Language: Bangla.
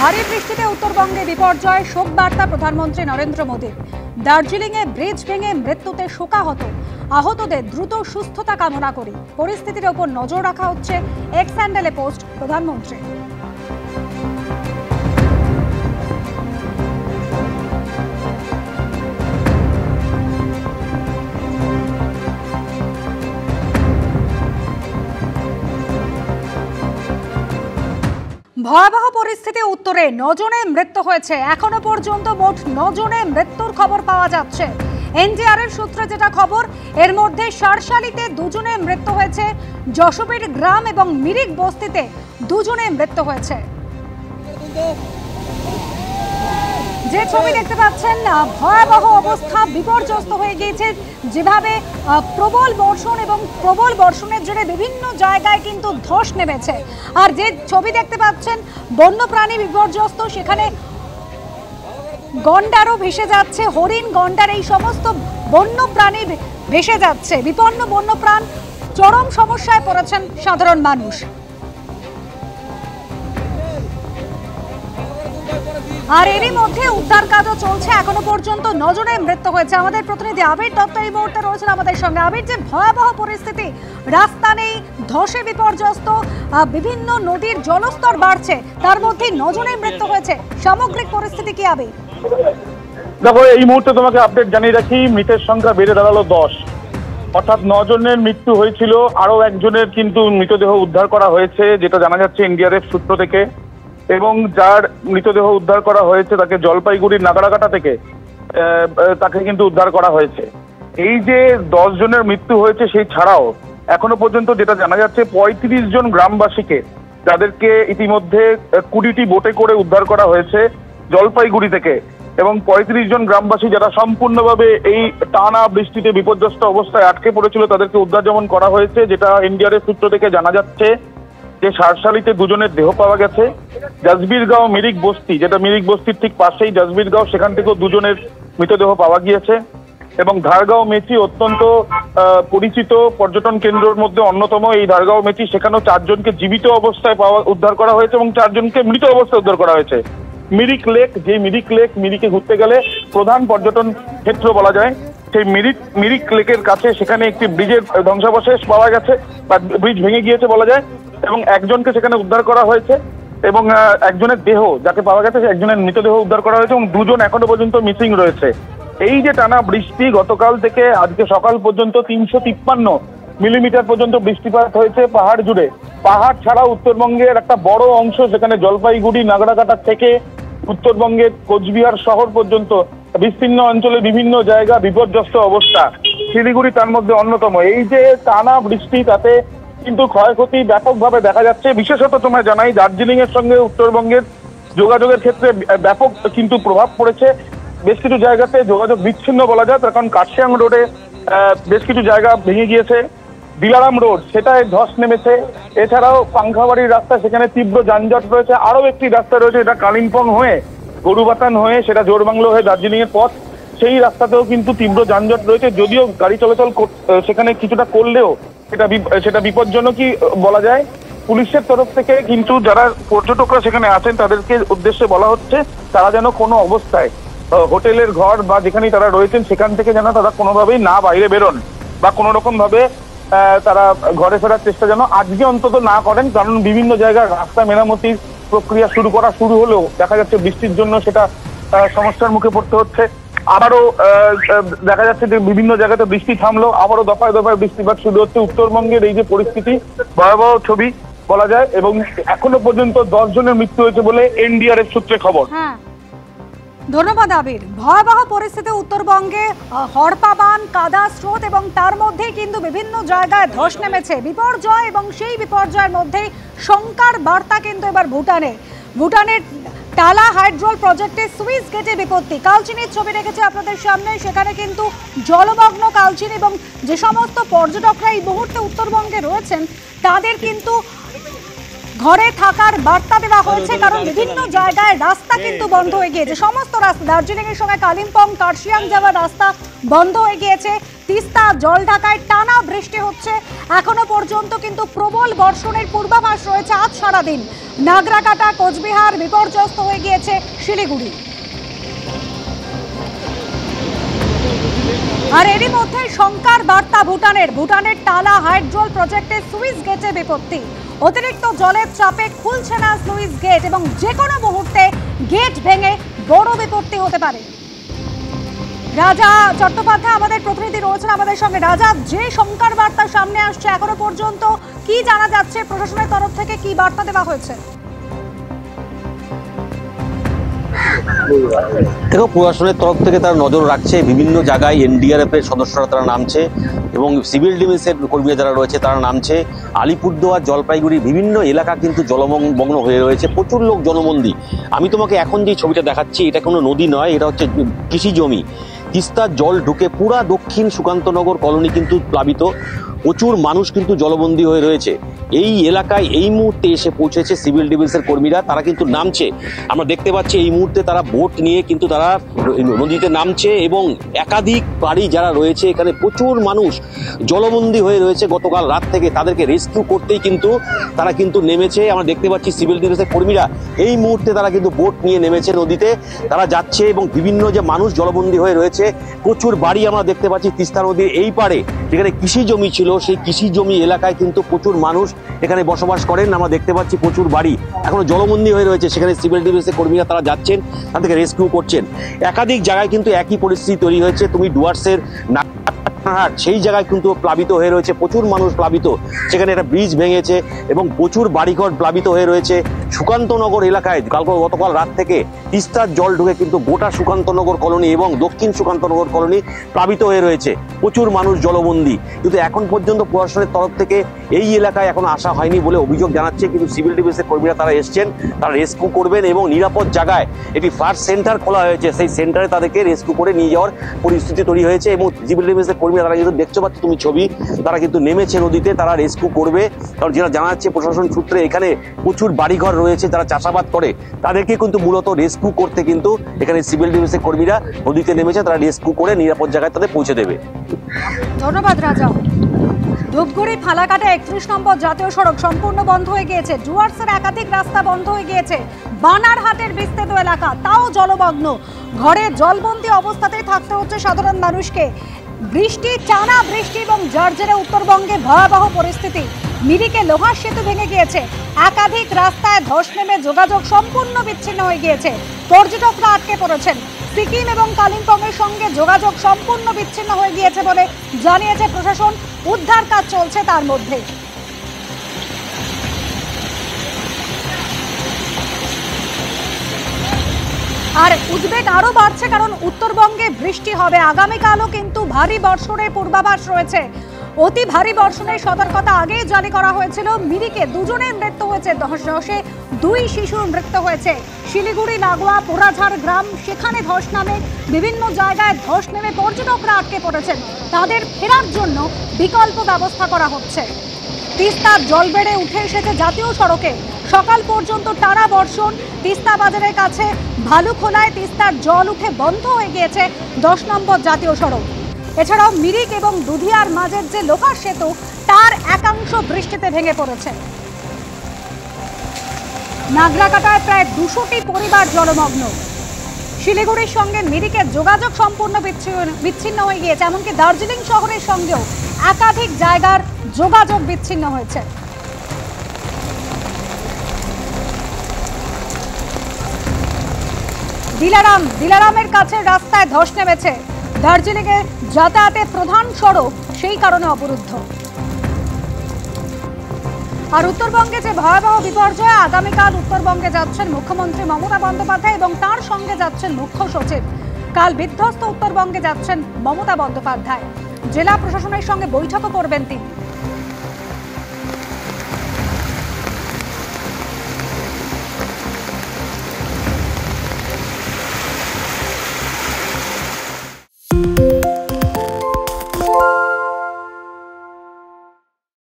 ভারী বৃষ্টিতে উত্তরবঙ্গে বিপর্যয়, শোক বার্তা প্রধানমন্ত্রী নরেন্দ্র মোদীর। দার্জিলিংয়ে ব্রিজ ভেঙে মৃত্যুতে শোকাহত, আহতদের দ্রুত সুস্থতা কামনা করি। পরিস্থিতির ওপর নজর রাখা হচ্ছে, এক্স হ্যান্ডেলে পোস্ট প্রধানমন্ত্রী। ভয়াবহ পরিস্থিতি উত্তরে, 9 জনের মৃত্যু হয়েছে। এখনো পর্যন্ত মোট 9 জনের মৃত্যুর খবর পাওয়া যাচ্ছে। এনডিআরএফ সূত্রে যেটা খবর, এর মধ্যে সারসালিতে 2 জনের মৃত্যু হয়েছে, যশোবীর গ্রাম এবং মিরিক বস্তিতে 2 জনের মৃত্যু হয়েছে। যে ছবি দেখতে পাচ্ছেন, ভয়াবহ অবস্থা, বিপর্যস্ত হয়ে গিয়েছে। যেভাবে প্রবল বর্ষণ এবং প্রবল বর্ষণের জন্য বিভিন্ন জায়গায় কিন্তু ধস নেমেছে। আর যে ছবি দেখতে পাচ্ছেন, বন্যপ্রাণী বিপর্যস্ত, সেখানে গন্ডারও ভেসে যাচ্ছে, হরিণ, গন্ডার, এই সমস্ত বন্যপ্রাণী ভেসে যাচ্ছে। বিপন্ন বন্যপ্রাণ, চরম সমস্যায় পড়েছেন সাধারণ মানুষ। আর এরই মধ্যে উদ্ধার কাজও চলছে। এখনো পর্যন্ত 9 জনের মৃত্যু হয়েছে। আমাদের প্রতিনিধি আবির দত্ত এই মুহূর্তে রয়েছেন আমাদের সঙ্গে। আবির, যে ভয়াবহ পরিস্থিতি, রাস্তা নেই, ধসে বিপর্যস্ত, বিভিন্ন নদীর জলস্তর বাড়ছে, তার মধ্যে 9 জনের মৃত্যু হয়েছে, সামগ্রিক পরিস্থিতি কি আবির? দেখো, এই মুহূর্তে তোমাকে আপডেট জানিয়ে রাখি, মৃতের সংখ্যা বেড়ে দাঁড়ালো 10, অর্থাৎ 9 জনের মৃত্যু হয়েছিল। আরো একজনের কিন্তু মৃতদেহ উদ্ধার করা হয়েছে, যেটা জানা যাচ্ছে এনডিআরএফ সূত্র থেকে। এবং যার মৃতদেহ উদ্ধার করা হয়েছে তাকে জলপাইগুড়ির নাগারাকাটা থেকে তাকে কিন্তু উদ্ধার করা হয়েছে। এই যে 10 জনের মৃত্যু হয়েছে, সেই ছাড়াও এখনো পর্যন্ত যেটা জানা যাচ্ছে 35 জন গ্রামবাসীকে, যাদেরকে ইতিমধ্যে 20টি বোটে করে উদ্ধার করা হয়েছে জলপাইগুড়ি থেকে। এবং 35 জন গ্রামবাসী যারা সম্পূর্ণভাবে এই টানা বৃষ্টিতে বিপর্যস্ত অবস্থায় আটকে পড়েছিল, তাদেরকে উদ্ধার যেমন করা হয়েছে, যেটা এনডিআরএফ সূত্র থেকে জানা যাচ্ছে যে সারসালিতে 2 জনের দেহ পাওয়া গেছে। জাজবিরগাঁও মিরিক বস্তি, যেটা মিরিক বস্তির ঠিক পাশেই জাজবিরগাঁও, সেখান থেকেও 2 জনের মৃতদেহ পাওয়া গিয়েছে। এবং ধারগাঁও মেচি, অত্যন্ত পরিচিত পর্যটন কেন্দ্রের মধ্যে অন্যতম এই ধারগাঁও মেচি, সেখানেও 4 জনকে জীবিত অবস্থায় উদ্ধার করা হয়েছে এবং 4 জনকে মৃত অবস্থায় উদ্ধার করা হয়েছে। মিরিক লেক, যে মিরিক লেক, মিরিকে ঘুরতে গেলে প্রধান পর্যটন ক্ষেত্র বলা যায়, সেই মিরিক লেকের কাছে সেখানে একটি ব্রিজের ধ্বংসাবশেষ পাওয়া গেছে, বা ব্রিজ ভেঙে গিয়েছে বলা যায়। এবং একজনকে সেখানে উদ্ধার করা হয়েছে, এবং একজনের দেহ যাকে পাওয়া গেছে, একজনের মৃতদেহ উদ্ধার করা হয়েছে, এবং 2 জন এখনো পর্যন্ত মিসিং রয়েছে। এই যে টানা বৃষ্টি, গতকাল থেকে আজকে সকাল পর্যন্ত 353 মিলিমিটার পর্যন্ত বৃষ্টিপাত হয়েছে পাহাড় জুড়ে। পাহাড় ছাড়াও উত্তরবঙ্গের একটা বড় অংশ, সেখানে জলপাইগুড়ি নাগরাকাটা থেকে উত্তরবঙ্গের কোচবিহার শহর পর্যন্ত বিস্তীর্ণ অঞ্চলে বিভিন্ন জায়গা বিপর্যস্ত অবস্থা, শিলিগুড়ি তার মধ্যে অন্যতম। এই যে টানা বৃষ্টি, তাতে কিন্তু ক্ষয়ক্ষতি ব্যাপকভাবে দেখা যাচ্ছে। বিশেষত তোমায় জানাই, দার্জিলিং এর সঙ্গে উত্তরবঙ্গের যোগাযোগের ক্ষেত্রে ব্যাপক কিন্তু প্রভাব পড়েছে। বেশ কিছু জায়গাতে যোগাযোগ বিচ্ছিন্ন বলা যায়, তার কারণ কার্শিয়াং রোডে বেশ কিছু জায়গা ভেঙে গিয়েছে। দিলারাম রোড, সেটায় ধস নেমেছে। এছাড়াও পাংখাবাড়ির রাস্তা, সেখানে তীব্র যানজট রয়েছে। আরো একটি রাস্তা রয়েছে, এটা কালিম্পং হয়ে গরুবাতান হয়ে সেটা জোরবাংলো হয়ে দার্জিলিং এর পথ, সেই রাস্তাতেও কিন্তু তীব্র যানজট রয়েছে। যদিও গাড়ি চলাচল সেখানে কিছুটা করলেও সেটা বিপজ্জনকই বলা যায়। পুলিশের তরফ থেকে কিন্তু যারা পর্যটকরা সেখানে আছেন, তাদেরকে উদ্দেশ্যে বলা হচ্ছে তারা যেন কোনো অবস্থায় হোটেলের ঘর বা যেখানেই তারা রয়েছেন, সেখান থেকে যেন তারা কোনোভাবেই না বাইরে বেরোন, বা কোনো রকম ভাবে তারা ঘরে ফেরার চেষ্টা যেন আজকে অন্তত না করেন। কারণ বিভিন্ন জায়গায় রাস্তা মেরামতির প্রক্রিয়া শুরু হলেও দেখা যাচ্ছে বৃষ্টির জন্য সেটা সমস্যার মুখে পড়তে হচ্ছে। আবারও দেখা যাচ্ছে যে বিভিন্ন জায়গাতে বৃষ্টি থামলো, আবারও দফায় দফায় বৃষ্টিপাত শুরু হচ্ছে। উত্তরবঙ্গের এই যে পরিস্থিতি, ভয়াবহ ছবি বলা যায়। এবং এখনো পর্যন্ত 10 জনের মৃত্যু হয়েছে বলে এনডিআরএফ সূত্রে খবর। ধন্যবাদ আবির। ভয়াবহ পরিস্থিতি উত্তরবঙ্গে, হড়পাবান, কাদা স্রোত, এবং তার মধ্যে কিন্তু বিভিন্ন জায়গায় ধস নেমেছে, বিপর্যয়। এবং সেই বিপর্যয়ের মধ্যেই শঙ্কার বার্তা কিন্তু এবার ভুটানের টালা হাইড্রোল প্রজেক্টে সুইচ গেটে বিপত্তি। কালচিনির ছবি রেখেছে আপনাদের সামনে, সেখানে কিন্তু জলমগ্ন কালচিনি, এবং যে সমস্ত পর্যটকরা এই মুহূর্তে উত্তরবঙ্গে রয়েছেন, তাদের কিন্তু ঘরে থাকার বার্তা দেওয়া হয়েছে, কারণ বিভিন্ন জায়গায় রাস্তা কিন্তু বন্ধ হয়ে গিয়েছে। সমস্ত রাস্তা, দার্জিলিং এর সঙ্গে কালিম্পং কার্শিয়াং যাওয়ার রাস্তা বন্ধ হয়ে গিয়েছে। তিস্তা জল ঢাকায় টানা বৃষ্টি হচ্ছে, এখনো পর্যন্ত কিন্তু প্রবল বর্ষণের পূর্বাভাস রয়েছে আজ সারাদিন। নাগরাকাটা কোচবিহার বিপর্যস্ত হয়ে গিয়েছে শিলিগুড়ি। আর এরই মধ্যে শঙ্কার বার্তা ভুটানের টালা হাইড্রোল প্রজেক্টের সুইচ গেটে বিপত্তি। অতিরিক্ত জলের চাপে খুলছে না সুইচ গেট এবং যে কোনো মুহূর্তে গেট ভেঙে বড় বিপত্তি হতে পারে। রাজা চট্টোপাধ্যায় আমাদের প্রতিনিধি রয়েছেন আমাদের সঙ্গে। রাজা, যে শঙ্কার বার্তা সামনে আসছে, এখনো পর্যন্ত কি জানা যাচ্ছে, প্রশাসনের তরফ থেকে কি বার্তা দেওয়া হয়েছে? দেখো, প্রশাসনের তরফ থেকে তারা নজর রাখছে, বিভিন্ন জায়গায় এনডিআরএফ এর সদস্যরা তারা নামছে এবং সিভিল ডিফেন্সের কর্মীরা যারা রয়েছে তারা নামছে। আলিপুরদুয়ার জলপাইগুড়ির বিভিন্ন এলাকা কিন্তু জলমগ্ন হয়ে রয়েছে, প্রচুর লোক জলবন্দী। আমি তোমাকে এখন যে ছবিটা দেখাচ্ছি, এটা কোনো নদী নয়, এটা হচ্ছে কৃষি জমি। তিস্তার জল ঢুকে পুরা দক্ষিণ সুকান্তনগর কলোনি কিন্তু প্লাবিত, প্রচুর মানুষ কিন্তু জলবন্দী হয়ে রয়েছে। এই এলাকায় এই মুহূর্তে এসে পৌঁছেছে সিভিল ডিফেন্সের কর্মীরা, তারা কিন্তু নামছে। আমরা দেখতে পাচ্ছি এই মুহূর্তে তারা বোট নিয়ে কিন্তু তারা নদীতে নামছে এবং একাধিক বাড়ি যারা রয়েছে এখানে প্রচুর মানুষ জলবন্দী হয়ে রয়েছে গতকাল রাত থেকে, তাদেরকে রেস্কিউ করতেই কিন্তু তারা কিন্তু নেমেছে। আমরা দেখতে পাচ্ছি সিভিল ডিফেন্সের কর্মীরা এই মুহূর্তে তারা কিন্তু বোট নিয়ে নেমেছে নদীতে, তারা যাচ্ছে এবং বিভিন্ন যে মানুষ জলবন্দী হয়ে রয়েছে, প্রচুর বাড়ি আমরা দেখতে পাচ্ছি তিস্তা নদীর এই পারে যেখানে কৃষি জমি ছিল, সেই কৃষি জমি এলাকায় কিন্তু প্রচুর মানুষ এখানে বসবাস করেন। আমরা দেখতে পাচ্ছি প্রচুর বাড়ি এখনো জলবন্দী হয়ে রয়েছে, সেখানে সিভিল ডিফেন্সের কর্মীরা তারা যাচ্ছেন, তাদেরকে রেস্কিউ করছেন। একাধিক জায়গায় কিন্তু একই পরিস্থিতি তৈরি হয়েছে। তুমি ডুয়ার্সের হাট সেই জায়গায় কিন্তু প্লাবিত হয়ে রয়েছে, প্রচুর মানুষ প্লাবিত, সেখানে একটা ব্রিজ ভেঙেছে এবং প্রচুর বাড়িঘর প্লাবিত হয়ে রয়েছে। সুকান্তনগর এলাকায় গতকাল রাত থেকে তিস্তার জল ঢুকে কিন্তু গোটা সুকান্তনগর কলোনি এবং দক্ষিণ সুকান্তনগর কলোনি প্লাবিত হয়ে রয়েছে, প্রচুর মানুষ জলবন্দী। কিন্তু এখন পর্যন্ত প্রশাসনের তরফ থেকে এই এলাকায় এখনো আসা হয়নি বলে অভিযোগ জানাচ্ছে, কিন্তু সিভিল ডিফেন্সের কর্মীরা তারা এসছেন, তারা রেস্কিউ করবেন এবং নিরাপদ জায়গায় একটি ফার্স্ট সেন্টার খোলা হয়েছে, সেই সেন্টারে তাদেরকে রেস্কিউ করে নিয়ে যাওয়ার পরিস্থিতি তৈরি হয়েছে। এবং সিভিল ডিফেন্সের কর্মীরা তারা কিন্তু দেখতে পাচ্ছ তুমি ছবি, তারা কিন্তু নেমেছে নদীতে, তারা রেস্কিউ করবে। কারণ যেটা জানা যাচ্ছে প্রশাসন সূত্রে, এখানে প্রচুর বাড়িঘর রয়েছে, যারা চাষাবাদ করে তাদেরকে কিন্তু মূলত রেস্কিউ করতে কিন্তু এখানে সিভিল ডিফেন্সের কর্মীরা নদীতে নেমেছে, তারা রেস্কিউ করে নিরাপদ জায়গায় তাদের পৌঁছে দেবে। ধন্যবাদ রাজা। ধূপগুড়ি ফালাকাটা 31 নম্বর জাতীয় সড়ক সম্পূর্ণ বন্ধ হয়ে গিয়েছে, ডুয়ার্সের একাধিক রাস্তা বন্ধ হয়ে গিয়েছে, বানারহাটের বিস্তৃত এলাকা তাও জলমগ্ন, ঘরে জলবন্দী অবস্থাতেই থাকতে হচ্ছে সাধারণ মানুষকে। বৃষ্টি, টানা বৃষ্টি এবং যার জেরে উত্তরবঙ্গে ভয়াবহ পরিস্থিতি। মিরিকে লোহার সেতু ভেঙে গিয়েছে, একাধিক রাস্তায় ধস নেমে যোগাযোগ সম্পূর্ণ বিচ্ছিন্ন হয়ে গিয়েছে, পর্যটকরা আটকে পড়েছেন। সিকিম এবং কালিম্পংয়ের সঙ্গে যোগাযোগ সম্পূর্ণ বিচ্ছিন্ন হয়ে গিয়েছে বলে জানিয়েছে প্রশাসন, উদ্ধার কাজ চলছে তার মধ্যে। আর উদ্বেগ আরো বাড়ছে, কারণ উত্তরবঙ্গে বৃষ্টি হবে, আগামীকালও কিন্তু ভারী বর্ষণের পূর্বাভাস রয়েছে। অতি ভারী বর্ষণের সতর্কতা আগেই জারি করা হয়েছিল। মিরিকে দুজনের মৃত্যু হয়েছে, ধসে 2 শিশুর মৃত্যু হয়েছে। শিলিগুড়ি লাগোয়া পোড়াঝাড় গ্রাম, সেখানে ধস নামে, বিভিন্ন জায়গায় ধস নেমে পর্যটকরা আটকে পড়েছেন, তাদের ফেরার জন্য বিকল্প ব্যবস্থা করা হচ্ছে। তিস্তার জল বেড়ে উঠে এসেছে জাতীয় সড়কে, সকাল পর্যন্ত টানা বর্ষণ। তিস্তা বাজারের কাছে ভালুখোলায় তিস্তার জল উঠে বন্ধ হয়ে গিয়েছে 10 নম্বর জাতীয় সড়ক। এছাড়াও মিরিক এবং দুধিয়ার মাঝের যে লোহার সেতু, তার একাংশ বৃষ্টিতে ভেঙে পড়েছে। নাগরাকাটায় প্রায় 200টি পরিবার জলমগ্ন। শিলিগুড়ির সঙ্গে মিরিকের যোগাযোগ সম্পূর্ণ বিচ্ছিন্ন হয়ে গিয়েছে, এমনকি দার্জিলিং শহরের সঙ্গেও একাধিক জায়গার যোগাযোগ বিচ্ছিন্ন হয়েছে। দিলারামের কাছে রাস্তায় ধস নেমেছে, দার্জিলিংয়ে যাতায়াতের প্রধান সড়ক সেই কারণে অবরুদ্ধ। আর উত্তরবঙ্গে যে ভয়াবহ বিপর্যয়, আগামীকাল উত্তরবঙ্গে যাচ্ছেন মুখ্যমন্ত্রী মমতা বন্দ্যোপাধ্যায় এবং তার সঙ্গে যাচ্ছেন মুখ্য সচিব। কাল বিধ্বস্ত উত্তরবঙ্গে যাচ্ছেন মমতা বন্দ্যোপাধ্যায়, জেলা প্রশাসনের সঙ্গে বৈঠকও করবেন তিনি।